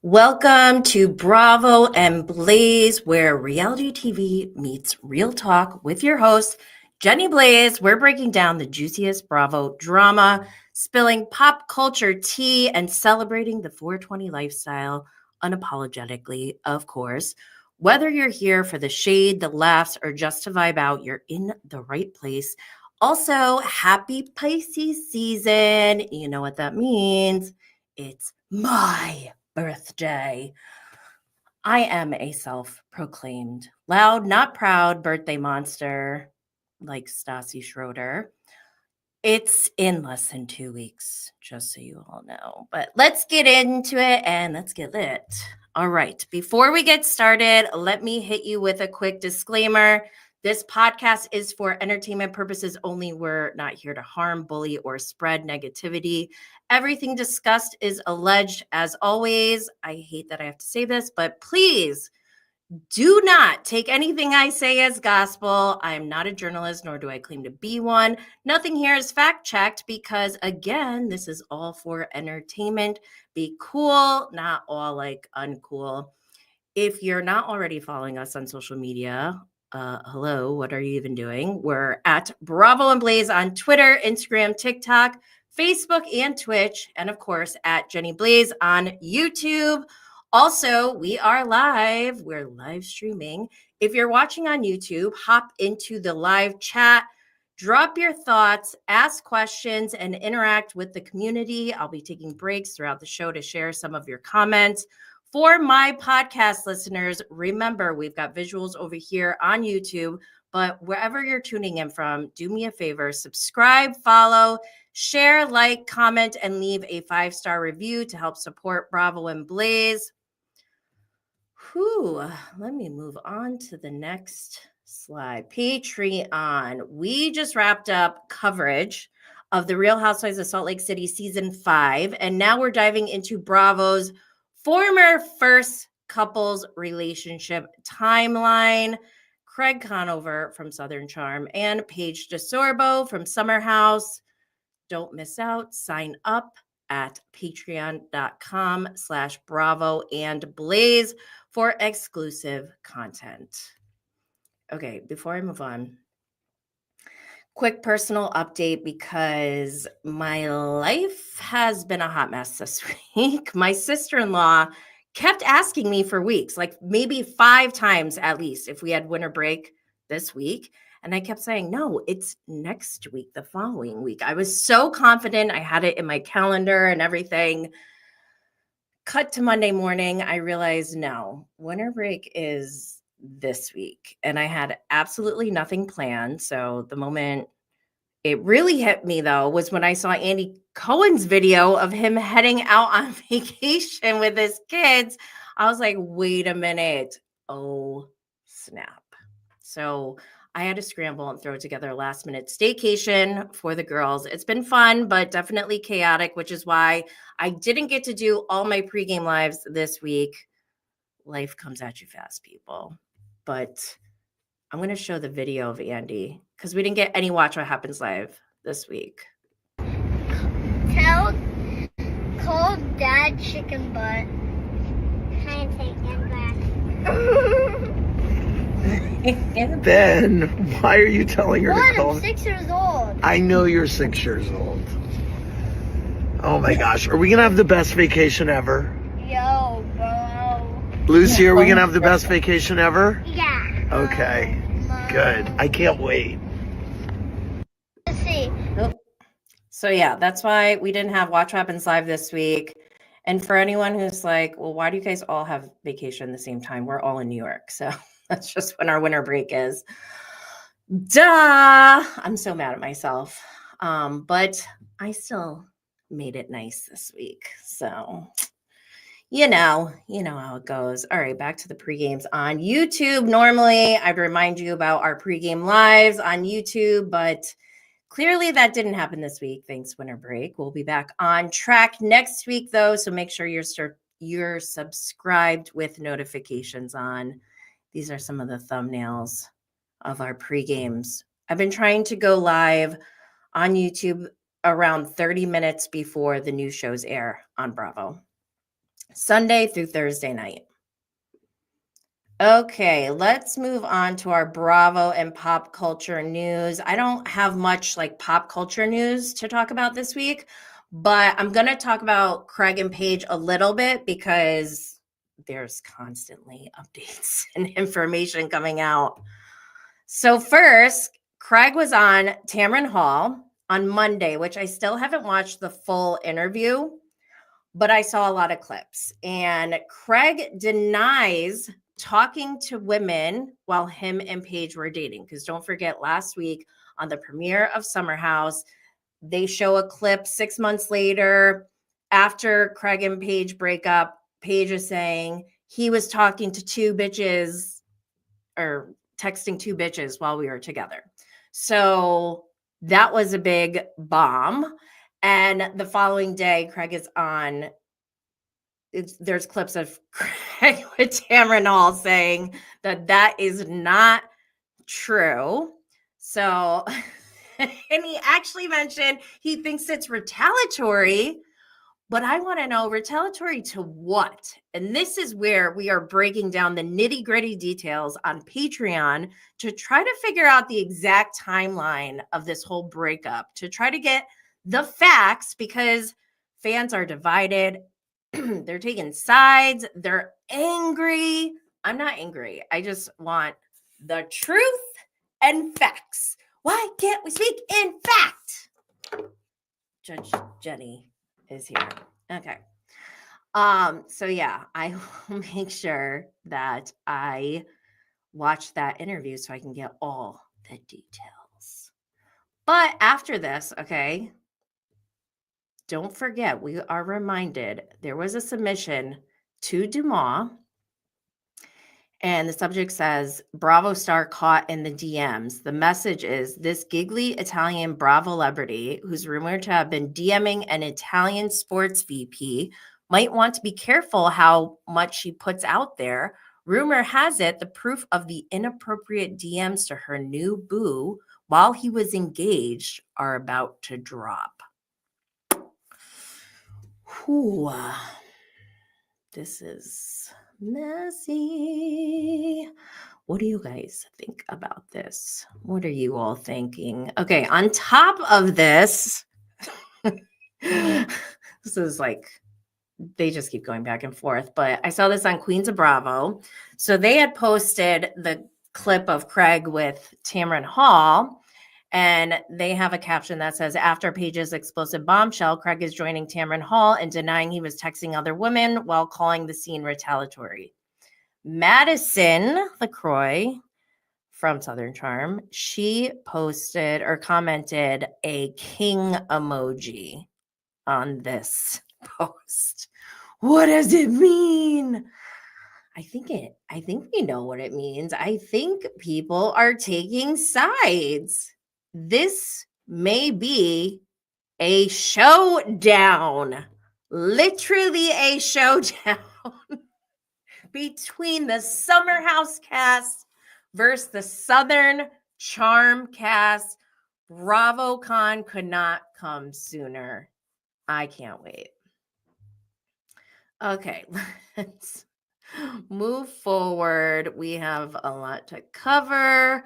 Welcome to Bravo and Blaze, where reality TV meets real talk with your host, Jenny Blaze. We're breaking down the juiciest Bravo drama, spilling pop culture tea, and celebrating the 420 lifestyle unapologetically, of course. Whether you're here for the shade, the laughs, or just to vibe out, you're in the right place. Also, happy Pisces season. You know what that means. It's my birthday. I am a self-proclaimed loud, not proud birthday monster like Stassi Schroeder. It's in less than 2 weeks, just so you all know. But let's get into it and let's get lit. All right. Before we get started, let me hit you with a quick disclaimer. This podcast is for entertainment purposes only. We're not here to harm, bully, or spread negativity. Everything discussed is alleged. As always, I hate that I have to say this, but please do not take anything I say as gospel. I am not a journalist, nor do I claim to be one. Nothing here is fact checked because, again, this is all for entertainment. Be cool, not all like uncool. If you're not already following us on social media, hello, what are you even doing? We're at Bravo and Blaze on Twitter, Instagram, TikTok, Facebook, and Twitch. And of course, at Jenny Blaze on YouTube. Also, we are live. We're live streaming. If you're watching on YouTube, hop into the live chat, drop your thoughts, ask questions, and interact with the community. I'll be taking breaks throughout the show to share some of your comments. For my podcast listeners, remember, we've got visuals over here on YouTube, but wherever you're tuning in from, do me a favor, subscribe, follow, share, like, comment, and leave a 5-star review to help support Bravo and Blaze. Let me move on to the next slide. Patreon. We just wrapped up coverage of The Real Housewives of Salt Lake City Season 5, and now we're diving into Bravo's former first couples relationship timeline. Craig Conover from Southern Charm and Paige DeSorbo from Summer House. Don't miss out. Sign up at patreon.com/Bravo and Blaze for exclusive content. Okay, before I move on, quick personal update because my life has been a hot mess this week. My sister-in-law kept asking me for weeks, like maybe 5 times at least, if we had winter break this week. And I kept saying, no, it's next week, the following week. I was so confident. I had it in my calendar and everything. Cut to Monday morning, I realized, no, winter break is this week. And I had absolutely nothing planned. So the moment it really hit me, though, was when I saw Andy Cohen's video of him heading out on vacation with his kids. I was like, wait a minute. Oh, snap. So I had to scramble and throw together a last minute staycation for the girls. It's been fun, but definitely chaotic, which is why I didn't get to do all my pregame lives this week. Life comes at you fast, people. But I'm going to show the video of Andy because we didn't get any Watch What Happens Live this week. Call Dad chicken butt. I take him back. Ben, why are you telling her to call? I'm 6 years old. I know you're 6 years old. Oh my gosh, are we gonna have the best vacation ever? Yo, bro. Lucy, are we gonna have the best vacation ever? Yeah. Okay, good. I can't wait. Let's see. So yeah, that's why we didn't have Watch What Happens Live this week. And for anyone who's like, well, why do you guys all have vacation at the same time? We're all in New York. So that's just when our winter break is. Duh. I'm so mad at myself. But I still made it nice this week. So, you know how it goes. All right, back to the pregames on YouTube. Normally, I'd remind you about our pregame lives on YouTube, but clearly that didn't happen this week. Thanks, winter break. We'll be back on track next week, though. So make sure you're subscribed with notifications on. These are some of the thumbnails of our pre-games. I've been trying to go live on YouTube around 30 minutes before the new shows air on Bravo. Sunday through Thursday night. Okay, let's move on to our Bravo and pop culture news. I don't have much like pop culture news to talk about this week, but I'm going to talk about Craig and Paige a little bit because there's constantly updates and information coming out. So first, Craig was on Tamron Hall on Monday, which I still haven't watched the full interview, but I saw a lot of clips. And Craig denies talking to women while him and Paige were dating. Because don't forget, last week on the premiere of Summer House, they show a clip 6 months later after Craig and Paige break up. Paige is saying he was talking to two bitches or texting two bitches while we were together. So that was a big bomb. And the following day, Craig is on. There's clips of Craig with Tamron Hall saying that is not true. So, and he actually mentioned he thinks it's retaliatory, but I want to know retaliatory to what? And this is where we are breaking down the nitty gritty details on Patreon to try to figure out the exact timeline of this whole breakup, to try to get the facts because fans are divided. They're taking sides. They're angry. I'm not angry. I just want the truth and facts. Why can't we speak in fact? Judge Jenny is here. Okay. So yeah, I will make sure that I watch that interview so I can get all the details. But after this, okay, don't forget, we are reminded there was a submission to Dumas, and the subject says, Bravo star caught in the DMs. The message is this giggly Italian Bravo celebrity, who's rumored to have been DMing an Italian sports VP, might want to be careful how much she puts out there. Rumor has it the proof of the inappropriate DMs to her new boo while he was engaged are about to drop. Whew. This is messy. What do you guys think about this? What are you all thinking? Okay, on top of this, this is like, they just keep going back and forth, but I saw this on Queens of Bravo. So they had posted the clip of Craig with Tamron Hall, and they have a caption that says, after Paige's explosive bombshell, Craig is joining Tamron Hall and denying he was texting other women while calling the scene retaliatory. Madison LaCroix from Southern Charm, she posted or commented a king emoji on this post. What does it mean? I think we know what it means. I think people are taking sides. This may be a showdown, literally a showdown between the Summer House cast versus the Southern Charm cast. BravoCon could not come sooner. I can't wait. Okay, let's move forward. We have a lot to cover.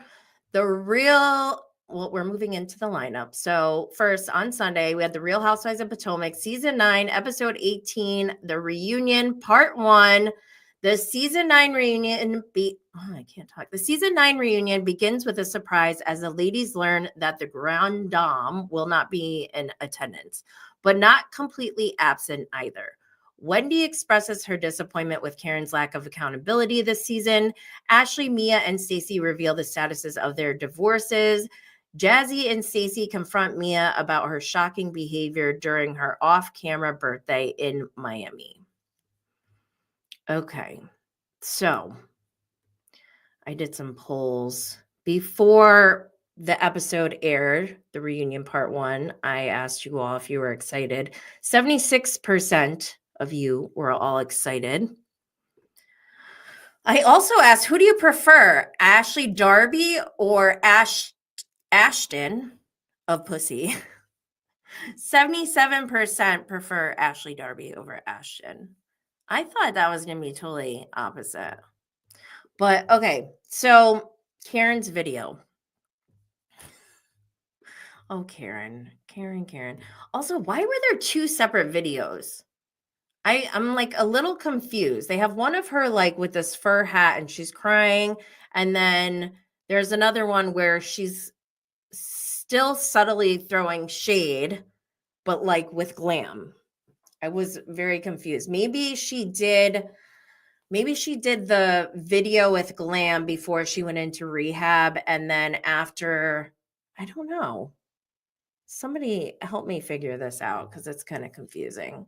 We're moving into the lineup. So first on Sunday, we had the Real Housewives of Potomac, season 9, episode 18, the reunion, part 1. The season 9 reunion The season 9 reunion begins with a surprise as the ladies learn that the Grand Dame will not be in attendance, but not completely absent either. Wendy expresses her disappointment with Karen's lack of accountability this season. Ashley, Mia, and Stacey reveal the statuses of their divorces. Jazzy and Stacey confront Mia about her shocking behavior during her off-camera birthday in Miami. Okay, so I did some polls before the episode aired, the reunion part 1. I asked you all if you were excited. 76% of you were all excited. I also asked, who do you prefer, Ashley Darby or Ashton of Pussy? 77% prefer Ashley Darby over Ashton. I thought that was going to be totally opposite. But okay, so Karen's video. Oh, Karen. Also, why were there two separate videos? I'm like a little confused. They have one of her like with this fur hat and she's crying, and then there's another one where she's still subtly throwing shade, but like with glam. I was very confused. Maybe she did the video with glam before she went into rehab, and then after, I don't know. Somebody help me figure this out because it's kind of confusing.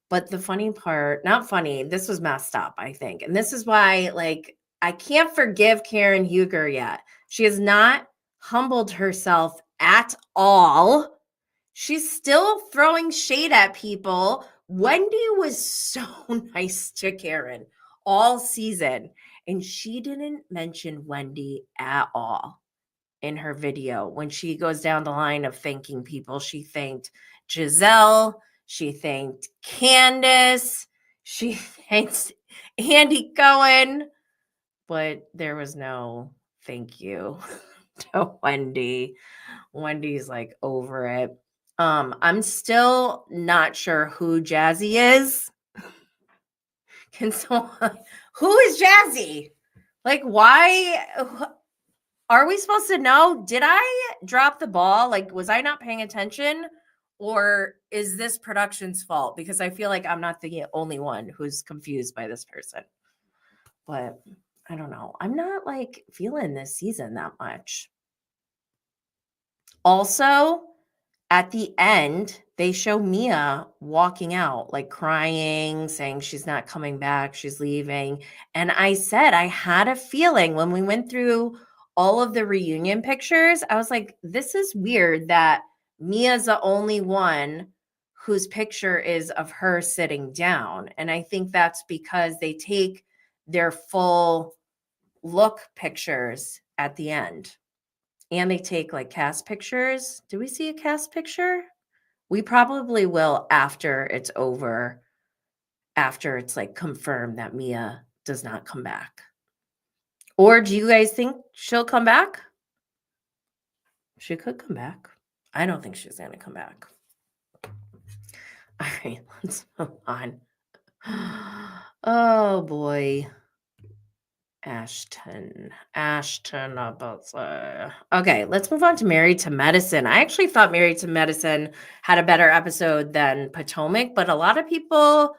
But the funny part, not funny, this was messed up, I think. And this is why, like, I can't forgive Karen Huger yet. She has not humbled herself at all. She's still throwing shade at people. Wendy was so nice to Karen all season, and she didn't mention Wendy at all in her video. When she goes down the line of thanking people, she thanked Giselle, she thanked Candace, she thanked Andy Cohen, but there was no thank you to Wendy. Wendy's like over it. I'm still not sure who Jazzy is. Can someone, who is Jazzy? Like, why are we supposed to know? Did I drop the ball? Like, was I not paying attention? Or is this production's fault? Because I feel like I'm not the only one who's confused by this person. But I don't know. I'm not like feeling this season that much. Also, at the end, they show Mia walking out, like crying, saying she's not coming back, she's leaving. And I said, I had a feeling when we went through all of the reunion pictures, I was like, this is weird that Mia's the only one whose picture is of her sitting down. And I think that's because they take their full look pictures at the end. And they take like cast pictures. Do we see a cast picture? We probably will after it's over, after it's like confirmed that Mia does not come back. Or do you guys think she'll come back? She could come back. I don't think she's going to come back. All right, let's move on. Oh boy. Ashton Abbott. Okay, let's move on to Married to Medicine. I actually thought Married to Medicine had a better episode than Potomac, but a lot of people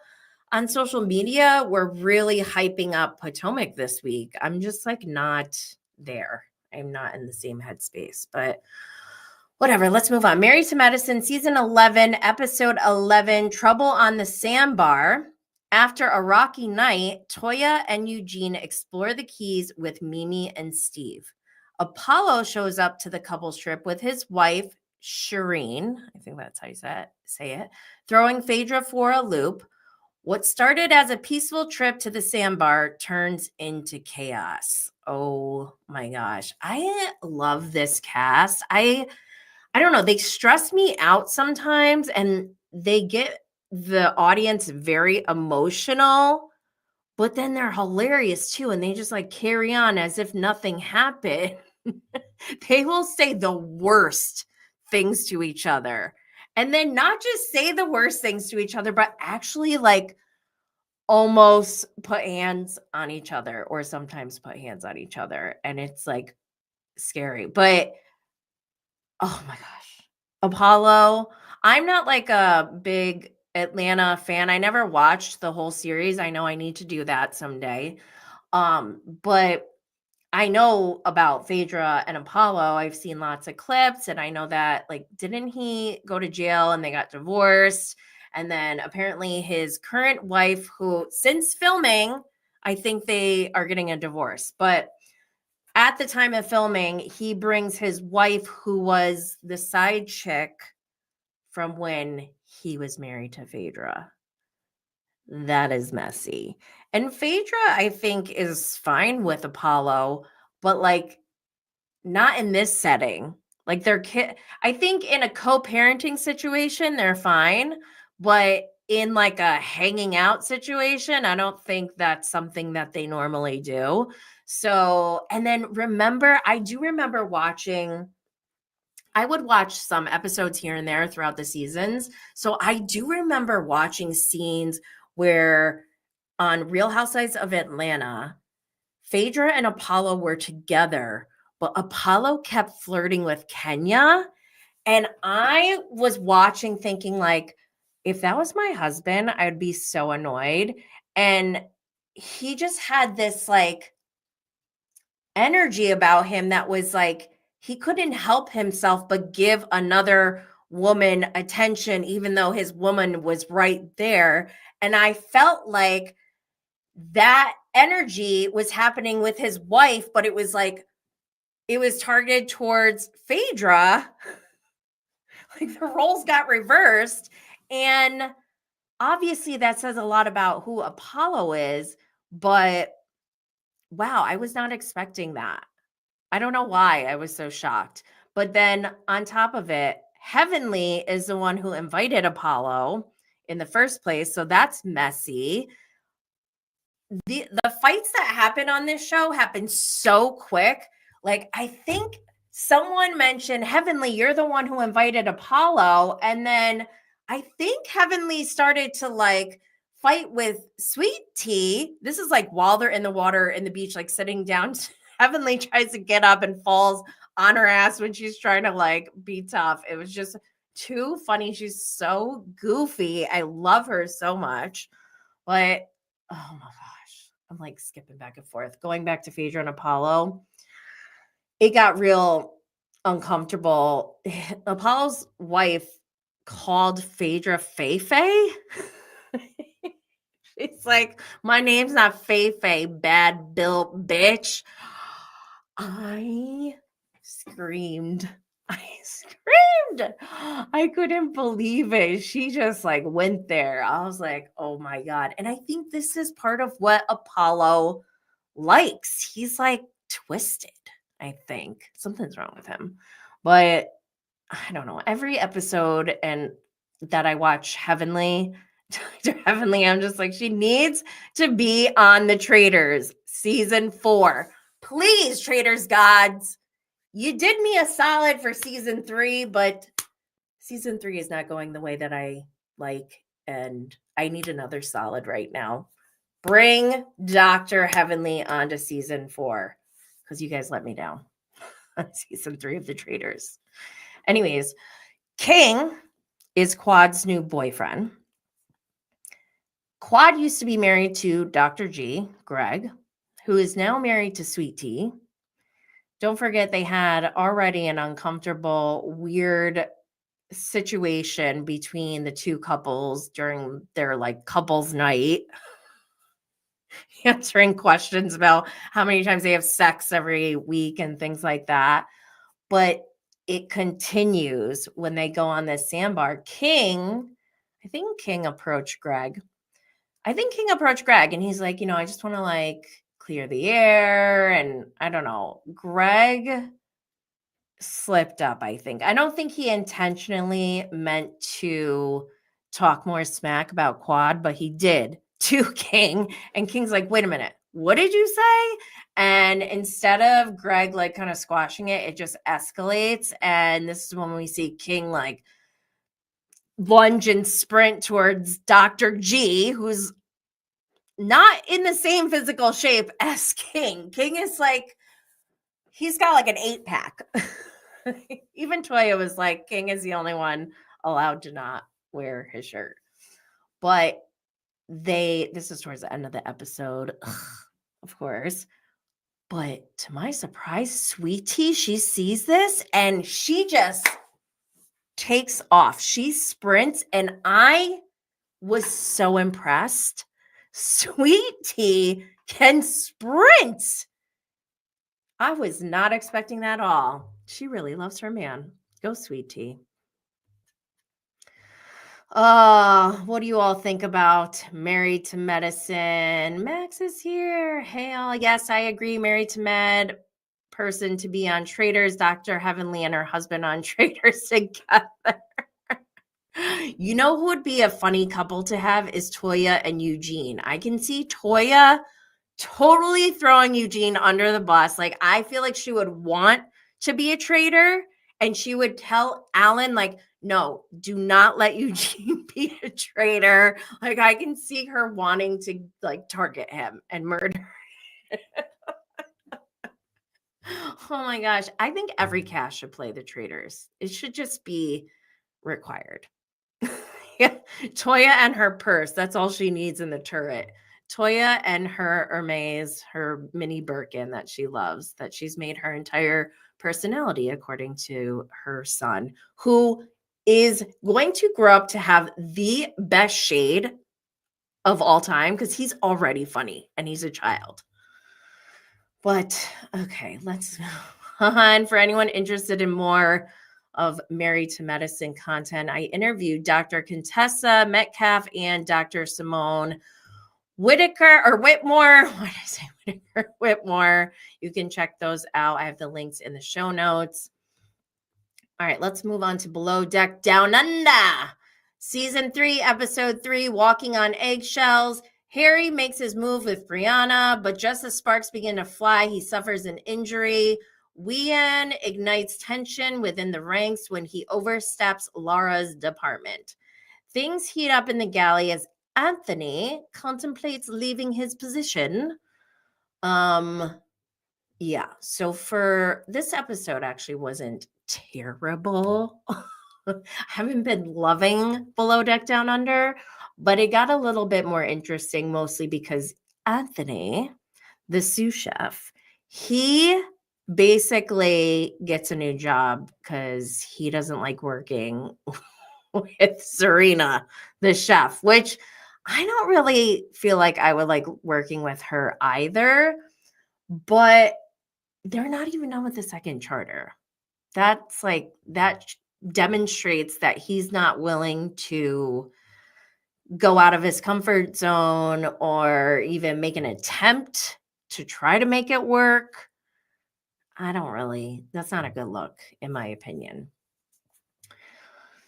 on social media were really hyping up Potomac this week. I'm just like not there. I'm not in the same headspace, but whatever. Let's move on. Married to Medicine, season 11, episode 11, Trouble on the Sandbar. After a rocky night, Toya and Eugene explore the Keys with Mimi and Steve. Apollo shows up to the couple's trip with his wife, Shireen. I think that's how you say it. Throwing Phaedra for a loop. What started as a peaceful trip to the sandbar turns into chaos. Oh my gosh. I love this cast. I don't know. They stress me out sometimes, and they get the audience very emotional, but then they're hilarious too. And they just like carry on as if nothing happened. They will say the worst things to each other. And then not just say the worst things to each other, but actually like almost put hands on each other, or sometimes put hands on each other. And it's like scary. But oh my gosh. Apollo, I'm not like a big Atlanta fan. I never watched the whole series. I know I need to do that someday. But I know about Phaedra and Apollo. I've seen lots of clips, and I know that, like, didn't he go to jail and they got divorced? And then apparently his current wife, who since filming, I think they are getting a divorce. But at the time of filming, he brings his wife, who was the side chick from when he was married to Phaedra. That is messy. And Phaedra, I think, is fine with Apollo, but like not in this setting. Like their kid, I think in a co-parenting situation, they're fine. But in like a hanging out situation. I don't think that's something that they normally do. So, and then I do remember watching, I would watch some episodes here and there throughout the seasons. So I do remember watching scenes where on Real Housewives of Atlanta, Phaedra and Apollo were together, but Apollo kept flirting with Kenya. And I was watching thinking like, if that was my husband, I'd be so annoyed. And he just had this like energy about him that was like, he couldn't help himself but give another woman attention, even though his woman was right there. And I felt like that energy was happening with his wife, but it was like, it was targeted towards Phaedra. Like the roles got reversed. And obviously that says a lot about who Apollo is, but wow, I was not expecting that. I don't know why I was so shocked. But then on top of it, Heavenly is the one who invited Apollo in the first place. So that's messy. The fights that happen on this show happen so quick. Like, I think someone mentioned, Heavenly, you're the one who invited Apollo. And then I think Heavenly started to like fight with Sweet Tea. This is like while they're in the water in the beach, like sitting down. Heavenly tries to get up and falls on her ass when she's trying to like be tough. It was just too funny. She's so goofy. I love her so much. But oh my gosh, I'm like skipping back and forth. Going back to Phaedra and Apollo, it got real uncomfortable. Apollo's wife called Phaedra Fei Fei. She's like, my name's not Fei Fei, bad built bitch. I screamed. I couldn't believe it. She just like went there. I was like, oh my God. And I think this is part of what Apollo likes. He's like twisted, I think. Something's wrong with him. But I don't know. Every episode and that I watch Heavenly, Dr. Heavenly, I'm just like, she needs to be on the Traitors season 4. Please, Traitors gods. You did me a solid for season 3, but season 3 is not going the way that I like, and I need another solid right now. Bring Dr. Heavenly onto season 4 because you guys let me down on season 3 of The Traitors. Anyways, King is Quad's new boyfriend. Quad used to be married to Dr. G, Greg, who is now married to Sweet Tea. Don't forget they had already an uncomfortable, weird situation between the two couples during their like couples night, answering questions about how many times they have sex every week and things like that. But it continues when they go on this sandbar. I think King approached Greg. And he's like, I just want to like clear the air. And I don't know. Greg slipped up, I think. I don't think he intentionally meant to talk more smack about Quad, but he did to King. And King's like, wait a minute, what did you say? And instead of Greg like kind of squashing it, it just escalates. And this is when we see King like lunge and sprint towards Dr. G, who's not in the same physical shape as King. King is like, he's got like an 8-pack. Even Toya was like, King is the only one allowed to not wear his shirt. But this is towards the end of the episode, of course. But to my surprise, Sweet Tea, she sees this and she just takes off. She sprints, and I was so impressed. Sweet Tea can sprint. I was not expecting that at all. She really loves her man. Go, Sweet Tea. What do you all think about Married to Medicine? Max is here. Hey, all. Yes, I agree. Married to Med person to be on Traitors. Dr. Heavenly and her husband on Traitors together. You know who would be a funny couple to have is Toya and Eugene. I can see Toya totally throwing Eugene under the bus. Like, I feel like she would want to be a traitor, and she would tell Alan, like, no, do not let Eugene be a traitor. Like, I can see her wanting to, like, target him and murder. Oh my gosh. I think every cast should play the traitors. It should just be required. Yeah. Toya and her purse. That's all she needs in the turret. Toya and her Hermes, her mini Birkin that she loves, that she's made her entire personality, according to her son, who is going to grow up to have the best shade of all time because he's already funny and he's a child. But okay, let's move on. For anyone interested in more of Married to Medicine content, I interviewed Dr. Contessa Metcalf and Dr. Simone Whitaker or Whitmore. Why did I say Whitaker? Whitmore. You can check those out. I have the links in the show notes. All right, let's move on to Below Deck Down Under. Season 3, Episode 3, Walking on Eggshells. Harry makes his move with Brianna, but just as sparks begin to fly, he suffers an injury. Wien ignites tension within the ranks when he oversteps Laura's department. Things heat up in the galley as Anthony contemplates leaving his position. Yeah, so for this episode actually wasn't terrible. I haven't been loving Below Deck Down Under, but it got a little bit more interesting, mostly because Anthony, the sous chef, he basically gets a new job because he doesn't like working with Serena, the chef, which I don't really feel like I would like working with her either, but they're not even done with the second charter. That's like, that demonstrates that he's not willing to go out of his comfort zone or even make an attempt to try to make it work. That's not a good look, in my opinion.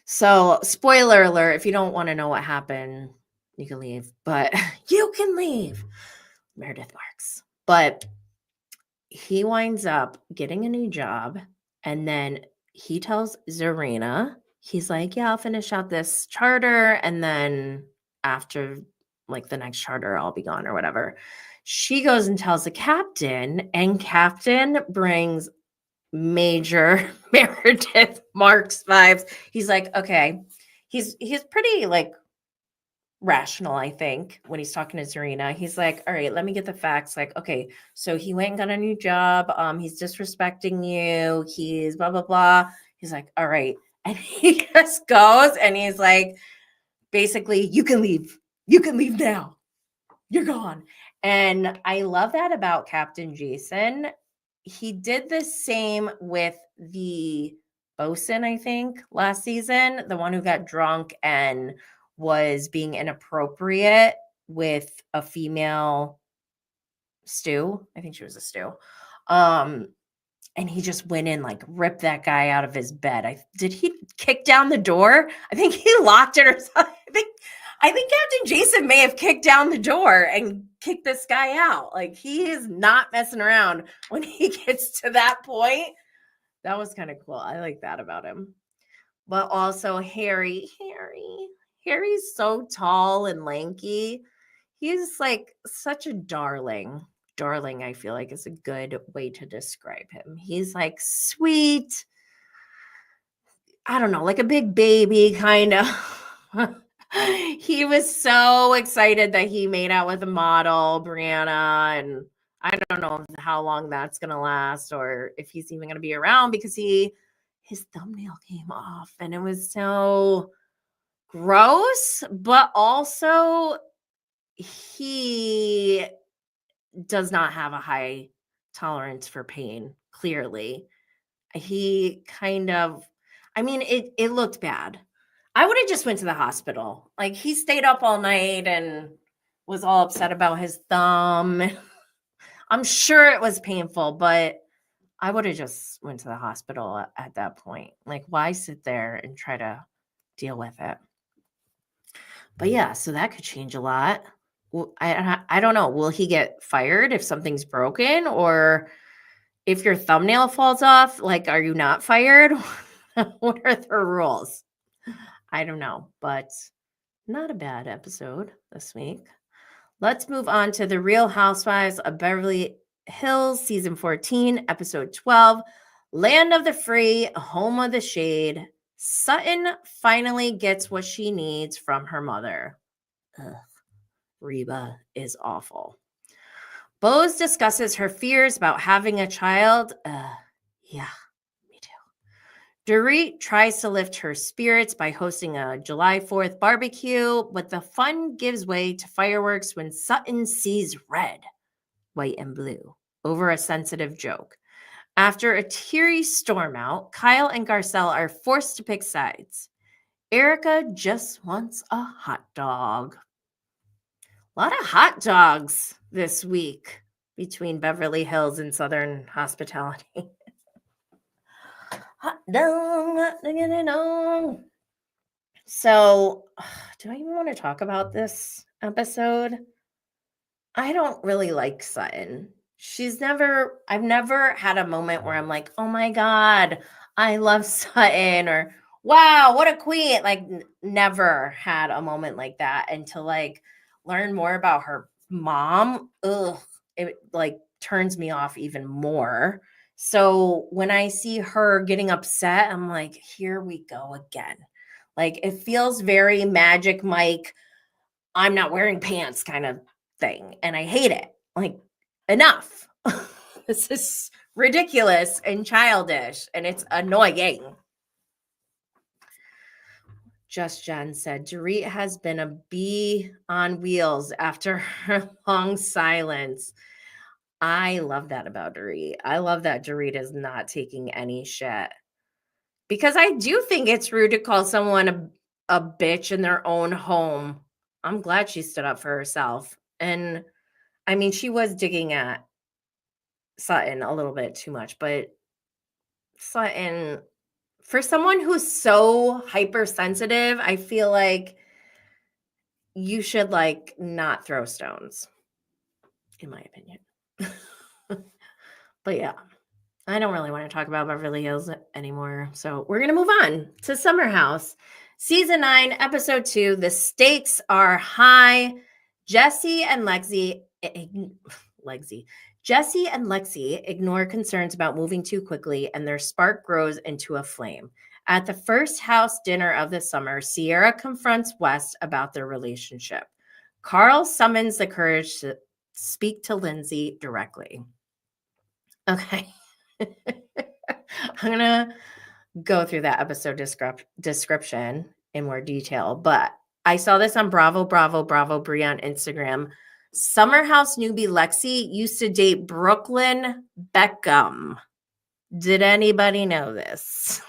So, spoiler alert, if you don't want to know what happened, you can leave, but you can leave. Meredith Marks. But he winds up getting a new job, and then he tells Zarina, he's like, yeah, I'll finish out this charter, and then after like the next charter, I'll be gone or whatever. She goes and tells the captain, and captain brings major Meredith Marks vibes. He's like, okay, he's pretty like rational, I think, when he's talking to Zarina. He's like, all right, let me get the facts. Like, okay, so he went and got a new job. He's disrespecting you. He's blah, blah, blah. He's like, all right. And he just goes and he's like, basically, you can leave. You can leave now. You're gone. And I love that about Captain Jason. He did the same with the bosun, I think, last season, the one who got drunk and was being inappropriate with a female stew. I think she was a stew. And he just went in, like, ripped that guy out of his bed. Did he kick down the door? I think he locked it or something. I think Captain Jason may have kicked down the door and kicked this guy out. Like, he is not messing around when he gets to that point. That was kind of cool. I like that about him. But also Harry's so tall and lanky. He's like such a darling. Darling, I feel like, is a good way to describe him. He's like sweet. I don't know, like a big baby kind of. He was so excited that he made out with a model, Brianna, and I don't know how long that's going to last or if he's even going to be around because his thumbnail came off and it was so gross, but also he does not have a high tolerance for pain, clearly. He kind of, I mean, it looked bad. I would have just went to the hospital. Like, he stayed up all night and was all upset about his thumb. I'm sure it was painful, but I would have just went to the hospital at that point. Like, why sit there and try to deal with it? But yeah, so that could change a lot. I don't know. Will he get fired if something's broken, or if your thumbnail falls off? Like, are you not fired? What are the rules? I don't know, but not a bad episode this week. Let's move on to The Real Housewives of Beverly Hills, season 14, episode 12, Land of the Free, Home of the Shade. Sutton finally gets what she needs from her mother. Ugh, Reba is awful. Bose discusses her fears about having a child. Yeah, me too. Dorit tries to lift her spirits by hosting a July 4th barbecue, but the fun gives way to fireworks when Sutton sees red, white, and blue over a sensitive joke. After a teary storm out, Kyle and Garcelle are forced to pick sides. Erica just wants a hot dog. A lot of hot dogs this week between Beverly Hills and Southern Hospitality. Hot dog, hot dog. So, do I even want to talk about this episode? I don't really like Sutton. I've never had a moment where I'm like, oh my God, I love Sutton, or wow, what a queen. Like, never had a moment like that. And to like learn more about her mom, it like turns me off even more. So when I see her getting upset, I'm like, here we go again. Like, it feels very Magic Mike, I'm not wearing pants kind of thing. And I hate it. Like, enough. This is ridiculous and childish, and it's annoying. Just Jen said, Dorit has been a bee on wheels after her long silence. I love that about Dorit. I love that Dorit is not taking any shit. Because I do think it's rude to call someone a bitch in their own home. I'm glad she stood up for herself. And I mean, she was digging at Sutton a little bit too much, but Sutton, for someone who's so hypersensitive, I feel like you should like not throw stones, in my opinion. But yeah, I don't really want to talk about Beverly Hills anymore. So we're going to move on to Summer House. Season 9, episode 2, the stakes are high. Jesse and Lexi ignore concerns about moving too quickly, and their spark grows into a flame. At the first house dinner of the summer, Ciara confronts West about their relationship. Carl summons the courage to speak to Lindsay directly. Okay. I'm going to go through that episode description in more detail, but I saw this on Bravo Brie on Instagram. Summer House newbie Lexi used to date Brooklyn Beckham. Did anybody know this?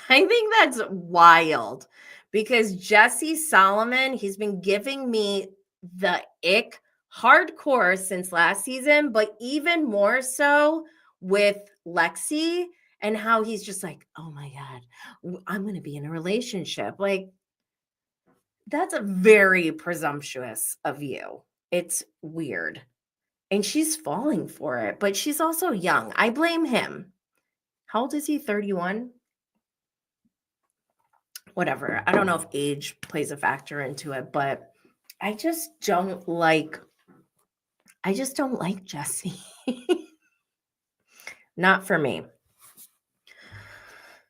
I think that's wild because Jesse Solomon, he's been giving me the ick hardcore since last season, but even more so with Lexi and how he's just like, oh my God, I'm going to be in a relationship. Like, that's a very presumptuous of you. It's weird. And she's falling for it, but she's also young. I blame him. How old is he? 31? Whatever. I don't know if age plays a factor into it, but I just don't like Jesse. Not for me.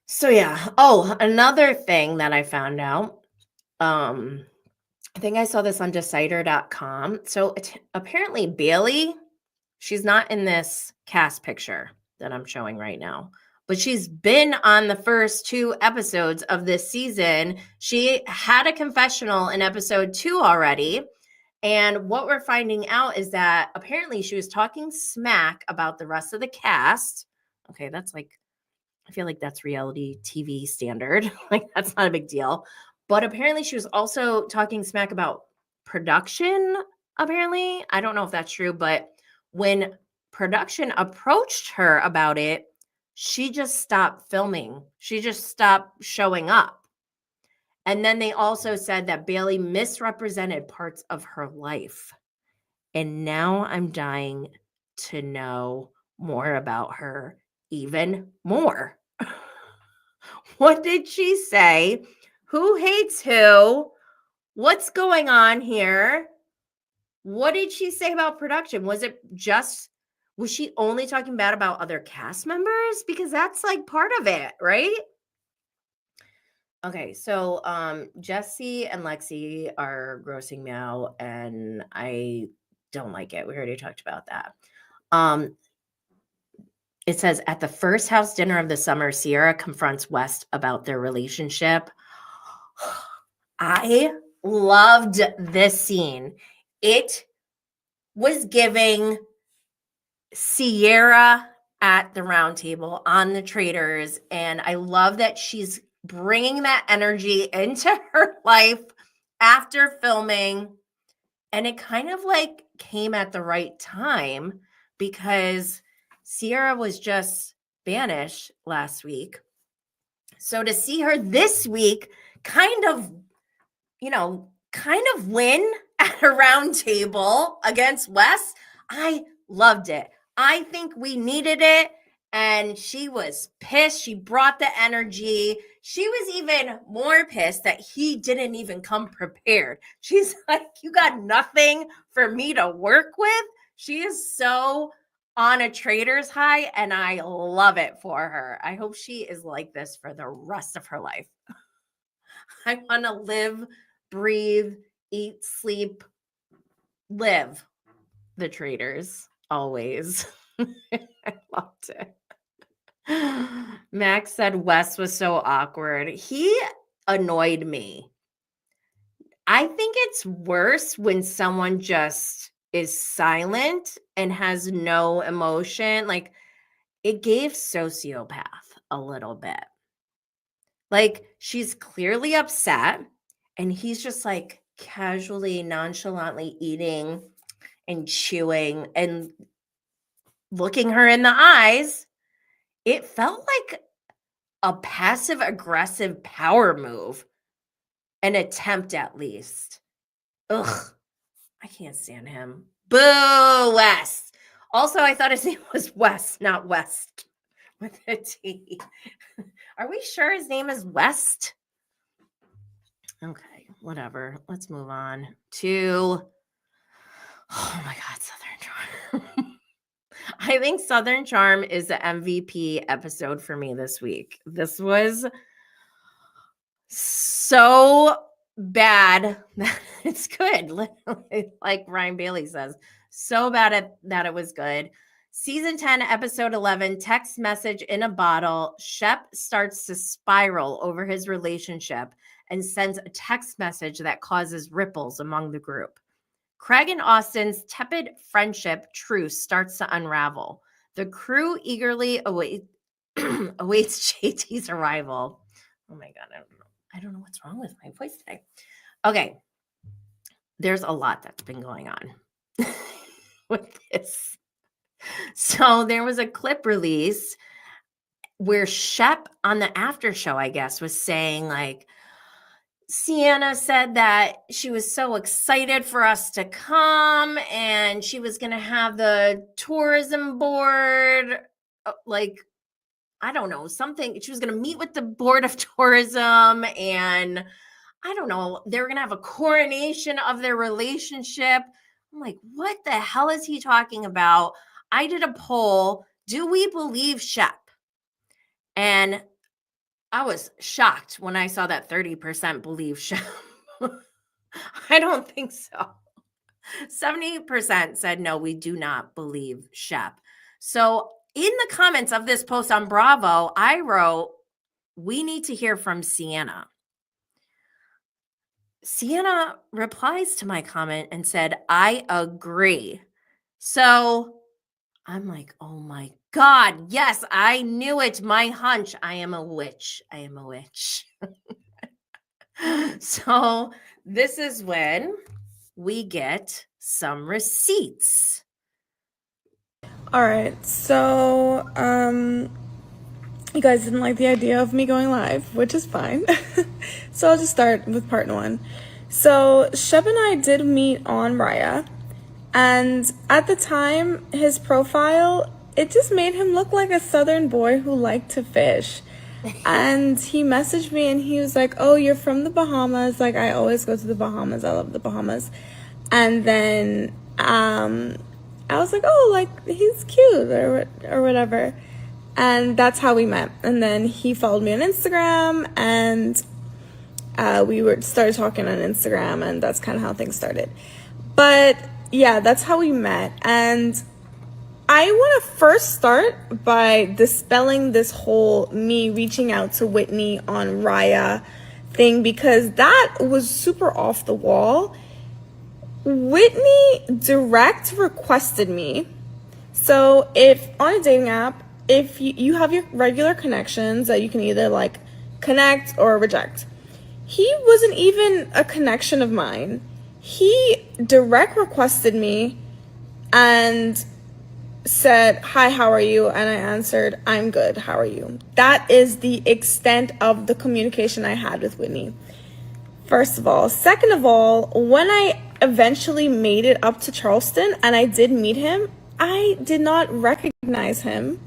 So yeah. Oh, another thing that I found out. I think I saw this on Decider.com. So apparently Bailey, she's not in this cast picture that I'm showing right now, but she's been on the first 2 episodes of this season. She had a confessional in episode 2 already. And what we're finding out is that apparently she was talking smack about the rest of the cast. Okay, that's like, I feel like that's reality TV standard. Like, that's not a big deal. But apparently she was also talking smack about production, apparently. I don't know if that's true, but when production approached her about it, she just stopped filming. She just stopped showing up. And then they also said that Bailey misrepresented parts of her life. And now I'm dying to know more about her even more. What did she say? Who hates who? What's going on here? What did she say about production? Was she only talking bad about other cast members? Because that's like part of it, right? Okay, so Jesse and Lexi are grossing me out, and I don't like it. We already talked about that. It says, at the first house dinner of the summer, Ciara confronts West about their relationship. I loved this scene. It was giving Ciara at the round table on the Traders, and I love that she's bringing that energy into her life after filming, and it kind of like came at the right time because Ciara was just banished last week. So to see her this week kind of win at a round table against Wes, I loved it. I think we needed it. And she was pissed. She brought the energy. She was even more pissed that he didn't even come prepared. She's like, you got nothing for me to work with. She is so on a trader's high, and I love it for her. I hope she is like this for the rest of her life. I want to live, breathe, eat, sleep, live the Traders always. I loved it. Max said Wes was so awkward. He annoyed me. I think it's worse when someone just is silent and has no emotion. Like, it gave sociopath a little bit. Like, she's clearly upset, and he's just like casually, nonchalantly eating and chewing and looking her in the eyes. It felt like a passive aggressive power move, an attempt at least. Ugh, I can't stand him. Boo, Wes. Also, I thought his name was West, not West with a T. Are we sure his name is West? Okay, whatever. Let's move on to, oh my God, Southern Charm. I think Southern Charm is the MVP episode for me this week. This was so bad that it's good. Literally, like Ryan Bailey says, so bad that it was good. Season 10, episode 11, text message in a bottle. Shep starts to spiral over his relationship and sends a text message that causes ripples among the group. Craig and Austin's tepid friendship truce starts to unravel. The crew eagerly awaits JT's arrival. Oh my God, I don't know what's wrong with my voice today. Okay, there's a lot that's been going on with this. So there was a clip release where Shep on the after show, I guess, was saying like, Sienna said that she was so excited for us to come and she was going to have the tourism board, like, I don't know, something. She was going to meet with the board of tourism and I don't know, they were going to have a coronation of their relationship. I'm like, what the hell is he talking about? I did a poll. Do we believe Shep? And I was shocked when I saw that 30% believe Shep. I don't think so. 70% said, no, we do not believe Shep. So in the comments of this post on Bravo, I wrote, we need to hear from Sienna. Sienna replies to my comment and said, I agree. So I'm like, oh my God, yes, I knew it. My hunch. I am a witch. I am a witch. So this is when we get some receipts. All right, so you guys didn't like the idea of me going live, which is fine. So I'll just start with part one. So Shep and I did meet on Raya, and at the time, his profile, it just made him look like a southern boy who liked to fish. And he messaged me and he was like, oh, you're from the Bahamas. Like, I always go to the Bahamas. I love the Bahamas. And then I was like, oh, like, he's cute or whatever. And that's how we met. And then he followed me on Instagram, and we started talking on Instagram, and that's kind of how things started. But yeah, that's how we met. And I want to first start by dispelling this whole me reaching out to Whitney on Raya thing, because that was super off the wall. Whitney direct requested me. So if on a dating app, if you have your regular connections that you can either like connect or reject, he wasn't even a connection of mine. He direct requested me and said, hi, how are you? And I answered, I'm good, how are you? That is the extent of the communication I had with Whitney. First of all. Second of all, when I eventually made it up to Charleston and I did meet him, I did not recognize him,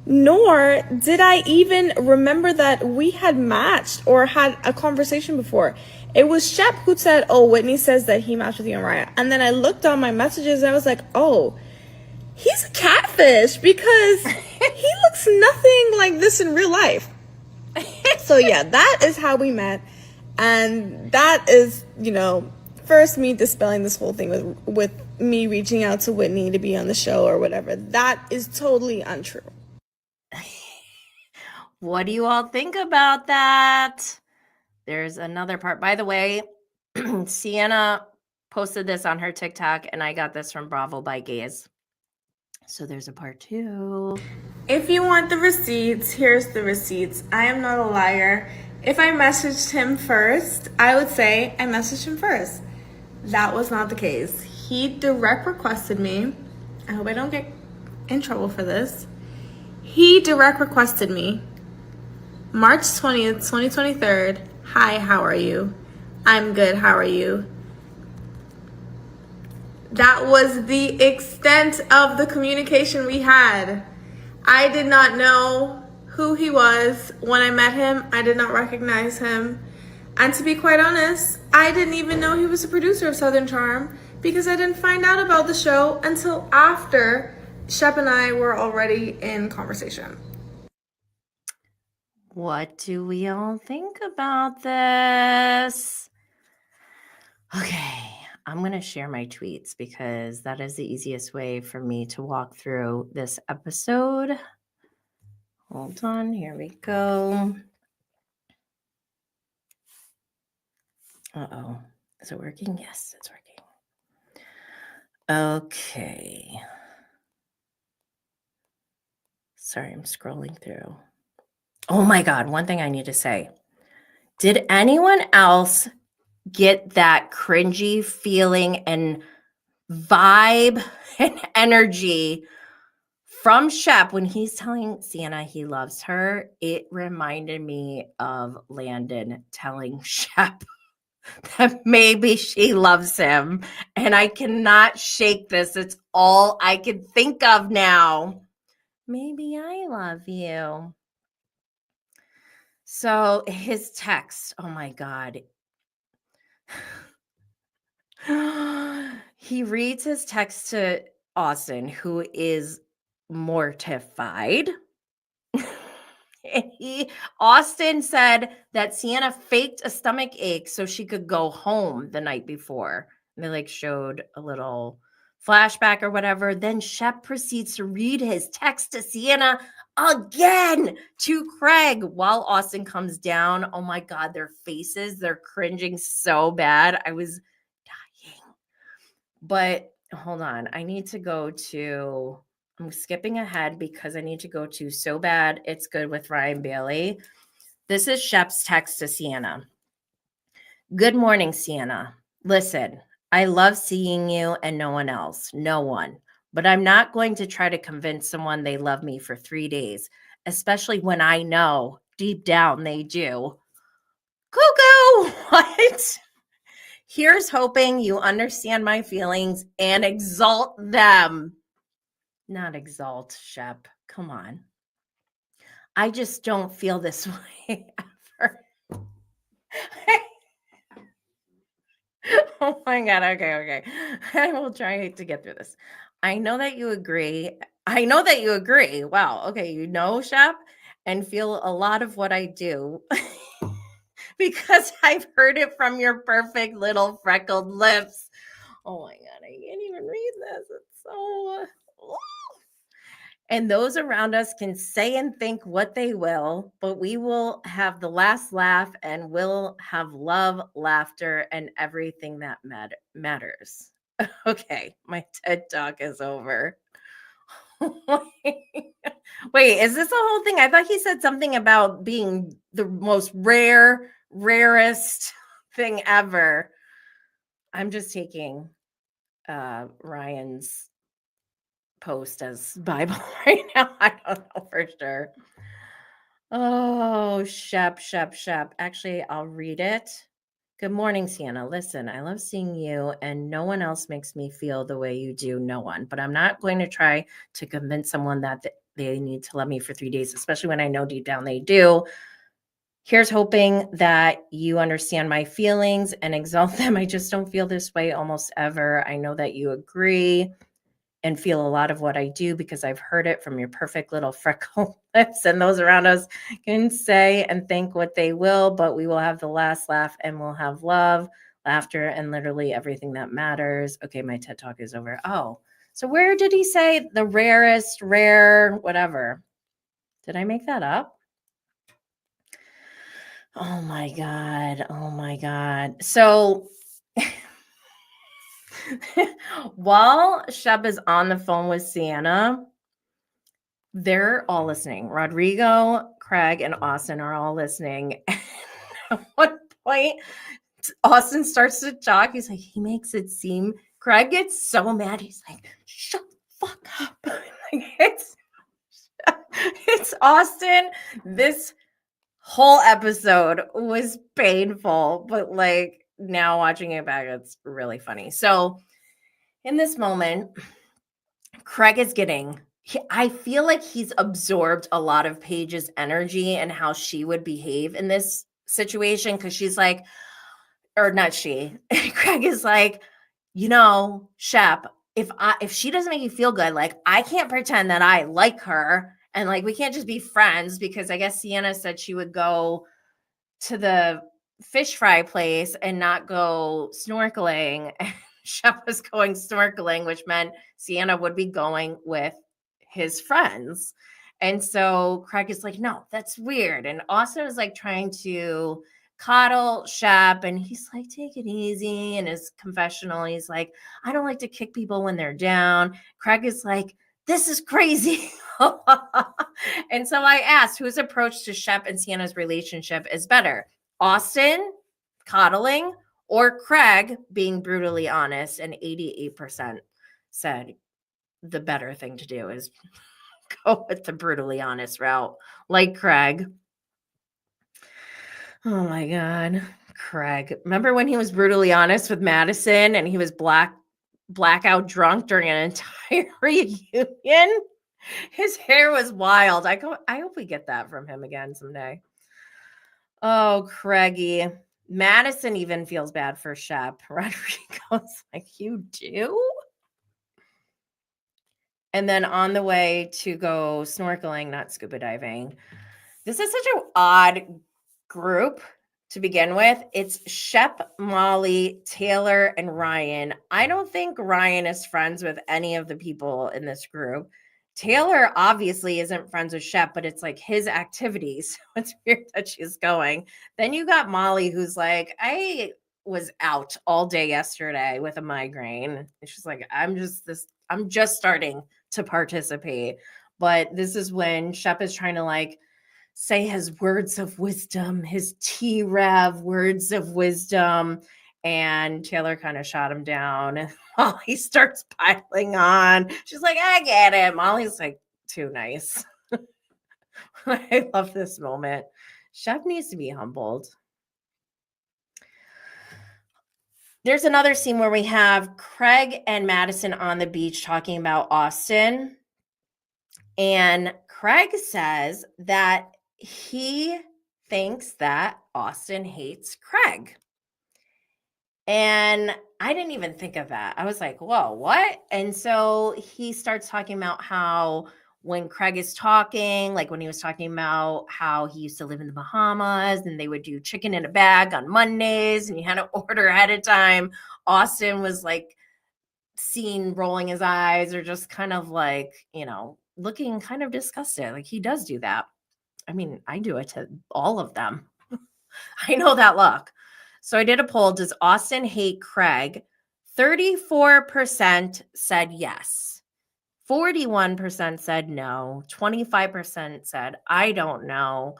nor did I even remember that we had matched or had a conversation before. It was Shep who said, oh, Whitney says that he matched with you on Raya. And then I looked on my messages and I was like, oh, he's a catfish, because he looks nothing like this in real life. So yeah, that is how we met. And that is, first me dispelling this whole thing with me reaching out to Whitney to be on the show or whatever. That is totally untrue. What do you all think about that? There's another part. By the way, Sienna posted this on her TikTok, and I got this from Bravo by Gaze. So there's a part two. If you want the receipts, here's the receipts. I am not a liar. If I messaged him first, I would say I messaged him first. That was not the case. He direct requested me. I hope I don't get in trouble for this. He direct requested me. March 20th, 2023. Hi, how are you? I'm good, how are you? That was the extent of the communication we had. I did not know who he was. When I met him, I did not recognize him. And to be quite honest, I didn't even know he was a producer of Southern Charm, because I didn't find out about the show until after Shep and I were already in conversation. What do we all think about this? Okay, I'm going to share my tweets because that is the easiest way for me to walk through this episode. Hold on, here we go. Uh-oh, is it working? Yes, it's working. Okay. Sorry, I'm scrolling through. Oh my God, one thing I need to say. Did anyone else get that cringy feeling and vibe and energy from Shep when he's telling Sienna he loves her? It reminded me of Landon telling Shep that maybe she loves him. And I cannot shake this. It's all I can think of now. Maybe I love you. So his text, oh my God. He reads his text to Austin, who is mortified. Austin said that Sienna faked a stomach ache so she could go home the night before. And they showed a little flashback or whatever. Then Shep proceeds to read his text to Sienna again to Craig while Austin comes down. Oh my God, their faces, they're cringing so bad. I was dying. But hold on, I need to go to... I'm skipping ahead because I need to go to So Bad It's Good with Ryan Bailey. This is Shep's text to Sienna. Good morning, Sienna. Listen, I love seeing you and no one else. No one. But I'm not going to try to convince someone they love me for 3 days, especially when I know deep down they do. Cuckoo! Here's hoping you understand my feelings and exalt them. Not exalt, Shep. Come on. I just don't feel this way ever. Oh my God. Okay. I will try to get through this. I know that you agree. Wow. Okay. You know, Shep, and feel a lot of what I do because I've heard it from your perfect little freckled lips. Oh my God. I can't even read this. It's so. And those around us can say and think what they will, but we will have the last laugh and we'll have love, laughter, and everything that matters. Okay, my TED Talk is over. Wait, is this a whole thing? I thought he said something about being the most rarest thing ever. I'm just taking Ryan's post as Bible right now. I don't know for sure. Oh, Shep. Actually, I'll read it. Good morning, Sienna. Listen, I love seeing you, and no one else makes me feel the way you do. No one. But I'm not going to try to convince someone that they need to love me for 3 days, especially when I know deep down they do. Here's hoping that you understand my feelings and exalt them. I just don't feel this way almost ever. I know that you agree and feel a lot of what I do because I've heard it from your perfect little freckled lips, and those around us can say and think what they will, but we will have the last laugh and we'll have love, laughter, and literally everything that matters. Okay, my TED Talk is over. Oh, so where did he say the rarest, whatever? Did I make that up? Oh my God. So while Shep is on the phone with Sienna, they're all listening. Rodrigo, Craig, and Austin are all listening. At one point, Austin starts to talk. He's like, he makes it seem. Craig gets so mad. He's like, shut the fuck up. It's Austin. This whole episode was painful, but like now watching it back, it's really funny. So in this moment, Craig is I feel like he's absorbed a lot of Paige's energy and how she would behave in this situation. Cause she's like, or not she, Craig is like, Shep, if she doesn't make you feel good, like I can't pretend that I like her. And like, we can't just be friends because I guess Sienna said she would go to the fish fry place and not go snorkeling. Shep was going snorkeling, which meant Sienna would be going with his friends. And so Craig is like, no, that's weird. And Austin is like trying to coddle Shep, and he's like, take it easy. In his confessional, he's like, I don't like to kick people when they're down. Craig is like, this is crazy. And so I asked, whose approach to Shep and Sienna's relationship is better? Austin coddling or Craig being brutally honest? And 88% said the better thing to do is go with the brutally honest route, like Craig. Oh my God, Craig. Remember when he was brutally honest with Madison and he was blackout drunk during an entire reunion? His hair was wild. I hope we get that from him again someday. Oh, Craigie. Madison even feels bad for Shep. Rodrigo's like, you do? And then on the way to go snorkeling, not scuba diving. This is such an odd group to begin with. It's Shep, Molly, Taylor, and Ryan. I don't think Ryan is friends with any of the people in this group. Taylor obviously isn't friends with Shep, but it's like his activities. So it's weird that she's going. Then you got Molly, who's like, I was out all day yesterday with a migraine. And she's like, I'm just starting to participate. But this is when Shep is trying to like say his words of wisdom, his T-Rev words of wisdom. And Taylor kind of shot him down. And Molly starts piling on. She's like, I get it. Molly's like, too nice. I love this moment. Shep needs to be humbled. there's another scene where we have Craig and Madison on the beach talking about Austin. And Craig says that he thinks that Austin hates Craig. And I didn't even think of that. I was like, whoa, what? And so he starts talking about how when Craig is talking, like when he was talking about how he used to live in the Bahamas and they would do chicken in a bag on Mondays and you had to order ahead of time, Austin was like seen rolling his eyes or just kind of like, looking kind of disgusted. Like he does do that. I mean, I do it to all of them. I know that look. So I did a poll. Does Austin hate Craig? 34% said yes. 41% said no. 25% said, I don't know.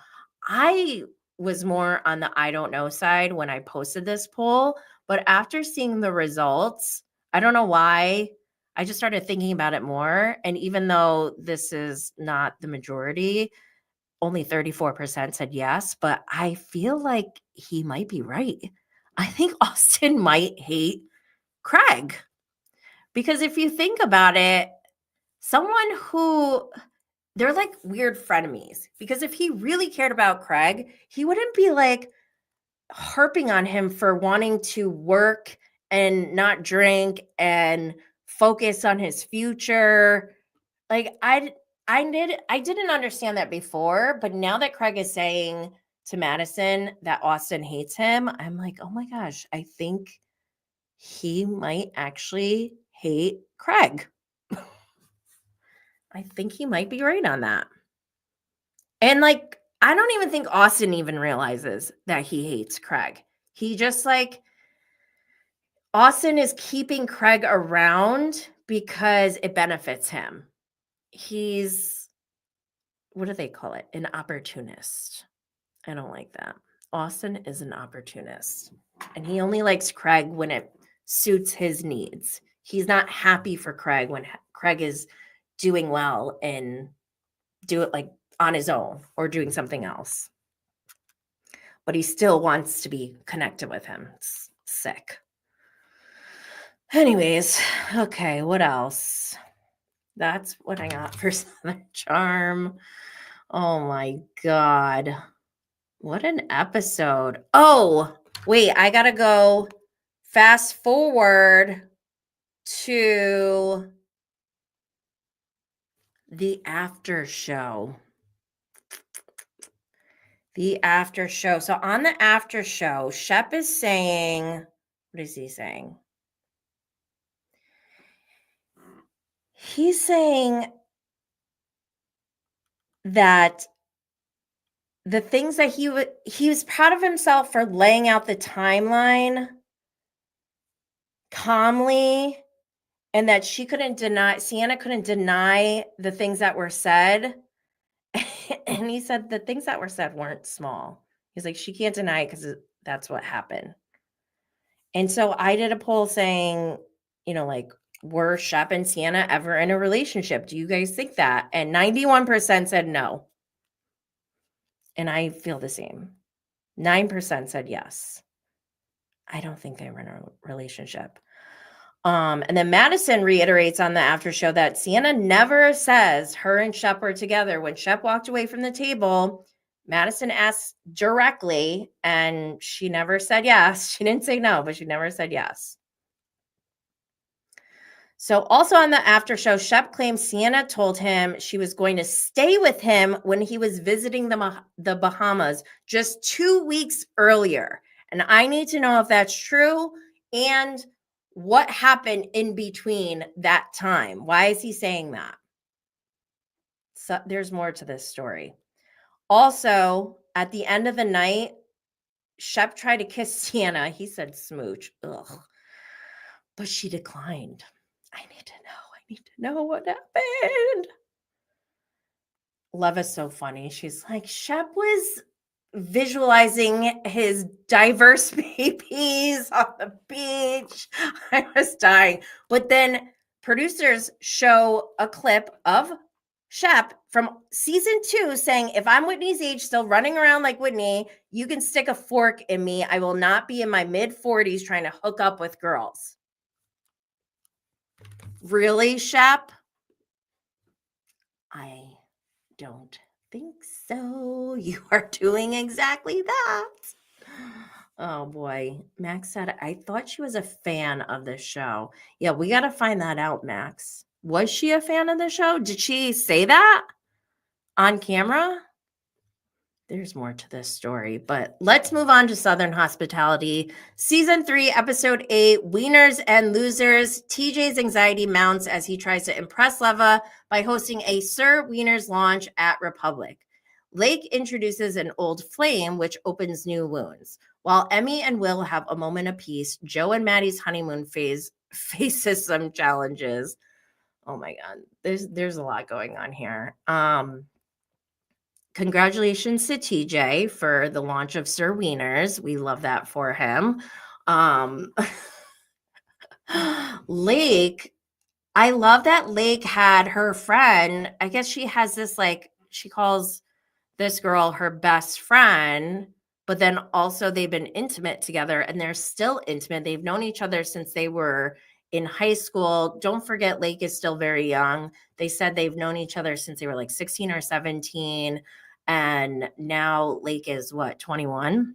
I was more on the I don't know side when I posted this poll. But after seeing the results, I don't know why. I just started thinking about it more. And even though this is not the majority, only 34% said yes, but I feel like he might be right. I think Austin might hate Craig. Because if you think about it, someone who they're like weird frenemies. Because if he really cared about Craig, he wouldn't be like harping on him for wanting to work and not drink and focus on his future. Like I didn't understand that before, but now that Craig is saying to Madison that Austin hates him, I'm like, oh my gosh, I think he might actually hate Craig. I think he might be right on that. And like, I don't even think Austin even realizes that he hates Craig. He just like, Austin is keeping Craig around because it benefits him. He's, what do they call it? An opportunist. I don't like that. Austin is an opportunist. And he only likes Craig when it suits his needs. He's not happy for Craig when Craig is doing well and do it like on his own or doing something else. But he still wants to be connected with him. It's sick. Anyways, okay, what else? That's what I got for Southern Charm. Oh my God. What an episode. Oh, wait, I gotta go fast forward to the after show. The after show. So on the after show, Shep is saying, what is he saying? He's saying that the things that he was proud of himself for laying out the timeline calmly, and that Sienna couldn't deny the things that were said. And he said the things that were said weren't small. He's like, she can't deny it because that's what happened. And so I did a poll saying, like, were Shep and Sienna ever in a relationship? Do you guys think that? And 91% said no. And I feel the same. 9% said yes. I don't think they were in a relationship. And then Madison reiterates on the after show that Sienna never says her and Shep were together. When Shep walked away from the table, Madison asked directly, and she never said yes. She didn't say no, but she never said yes. So also on the after show, Shep claims Sienna told him she was going to stay with him when he was visiting the Bahamas just 2 weeks earlier. And I need to know if that's true and what happened in between that time. Why is he saying that? So there's more to this story. Also, at the end of the night, Shep tried to kiss Sienna. He said smooch. Ugh. But she declined. I need to know what happened. Love is so funny. She's like, Shep was visualizing his diverse babies on the beach. I was dying. But then producers show a clip of Shep from season 2 saying, if I'm Whitney's age, still running around like Whitney, you can stick a fork in me. I will not be in my mid-40s trying to hook up with girls. Really, Shep? I don't think so. You are doing exactly that. Oh boy. Max said, I thought she was a fan of the show. Yeah, we got to find that out, Max. Was she a fan of the show? Did she say that on camera? There's more to this story, but let's move on to Southern Hospitality. Season 3, episode 8, Wieners and Losers. TJ's anxiety mounts as he tries to impress Leva by hosting a Sir Wieners launch at Republic. Lake introduces an old flame, which opens new wounds. While Emmy and Will have a moment apiece, Joe and Maddie's honeymoon phase faces some challenges. Oh my God, there's a lot going on here. Congratulations to TJ for the launch of Sir Wieners. We love that for him. Lake, I love that Lake had her friend. I guess she has this, like, she calls this girl her best friend, but then also they've been intimate together and they're still intimate. They've known each other since they were in high school. Don't forget, Lake is still very young. They said they've known each other since they were like 16 or 17. And now Lake is what, 21?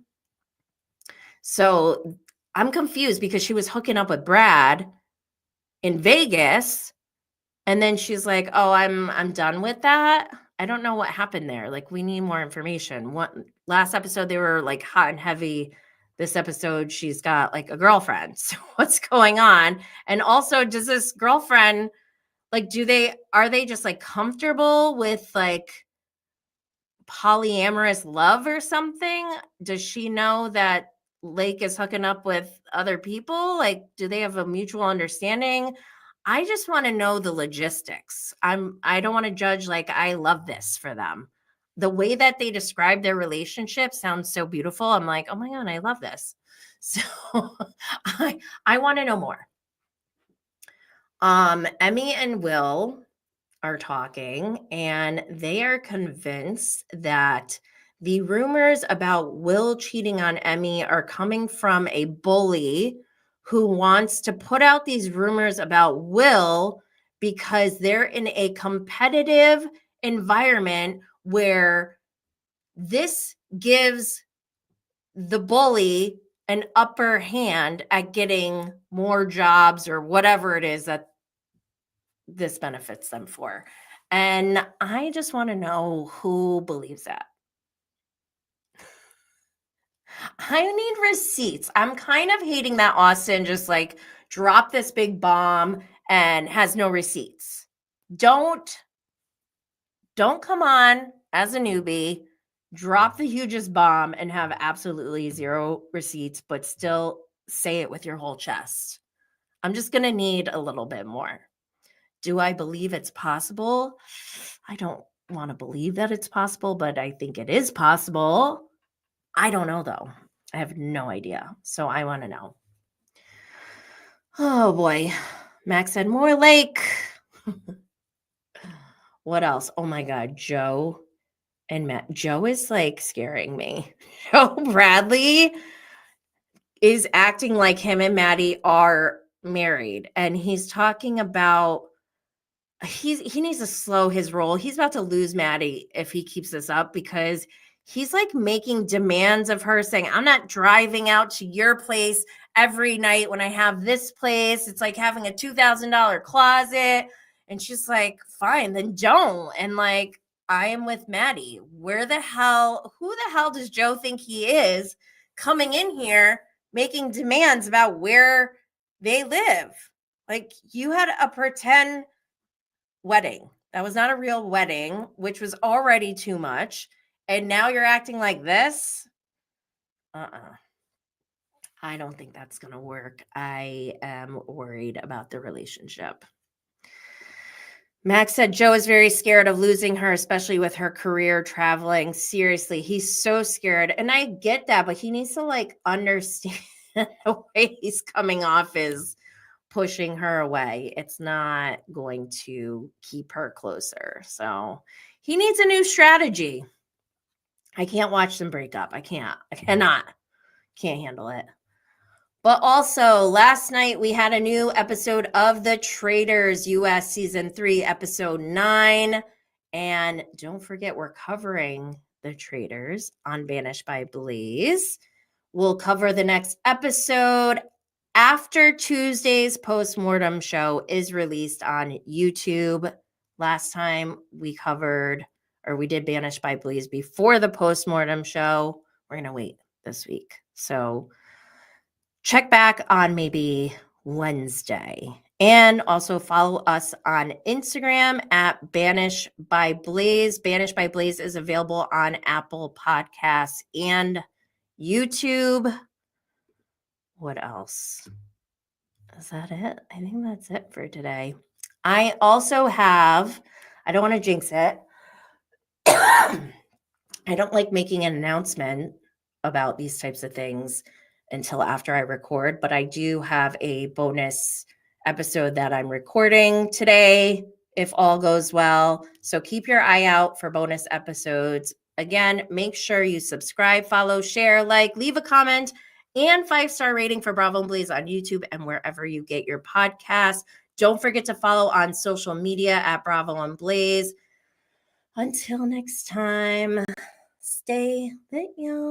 So I'm confused because she was hooking up with Brad in Vegas. And then she's like, oh, I'm done with that. I don't know what happened there. Like, we need more information. Last episode, they were like hot and heavy. This episode, she's got like a girlfriend. So what's going on? And also, does this girlfriend, like, are they just like comfortable with like polyamorous love or something? Does she know that Lake is hooking up with other people? Like, do they have a mutual understanding? I just want to know the logistics. I don't want to judge, like, I love this for them. The way that they describe their relationship sounds so beautiful. I'm like, oh my God, I love this. So I want to know more. Emmy and Will are talking, and they are convinced that the rumors about Will cheating on Emmy are coming from a bully who wants to put out these rumors about Will because they're in a competitive environment where this gives the bully an upper hand at getting more jobs or whatever it is that this benefits them for. And I just want to know who believes that. I need receipts. I'm kind of hating that Austin just like dropped this big bomb and has no receipts. Don't come on as a newbie, drop the hugest bomb and have absolutely zero receipts, but still say it with your whole chest. I'm just going to need a little bit more. Do I believe it's possible? I don't want to believe that it's possible, but I think it is possible. I don't know, though. I have no idea. So I want to know. Oh, boy. Max said, more Lake. What else? Oh, my God. Joe and Matt. Joe is like scaring me. Joe Bradley is acting like him and Maddie are married. And he's talking about he needs to slow his roll. He's about to lose Maddie if he keeps this up because he's like making demands of her saying, I'm not driving out to your place every night when I have this place. It's like having a $2,000 closet. And she's like, fine, then don't. And like, I am with Maddie. Who the hell does Joe think he is coming in here making demands about where they live? Like, you had a pretend wedding. That was not a real wedding, which was already too much. And now you're acting like this? I don't think that's going to work. I am worried about the relationship. Max said Joe is very scared of losing her, especially with her career traveling. Seriously, he's so scared. And I get that, but he needs to like understand the way he's coming off is pushing her away. It's not going to keep her closer. So he needs a new strategy. I can't watch them break up. I cannot. Can't handle it. But also, last night we had a new episode of The Traitors US Season 3, Episode 9. And don't forget, we're covering The Traitors on Banished by Blaze. We'll cover the next episode after Tuesday's postmortem show is released on YouTube. Last time we did Banished by Blaze before the postmortem show. We're going to wait this week. So check back on maybe Wednesday. And also follow us on Instagram at Banish by Blaze. Banish by Blaze is available on Apple Podcasts and YouTube. What else? Is that it? I think that's it for today. I also have, I don't want to jinx it. I don't like making an announcement about these types of things until after I record, but I do have a bonus episode that I'm recording today, if all goes well. So keep your eye out for bonus episodes. Again, make sure you subscribe, follow, share, like, leave a comment, and 5-star rating for Bravo and Blaze on YouTube and wherever you get your podcasts. Don't forget to follow on social media at Bravo and Blaze. Until next time, stay lit, y'all.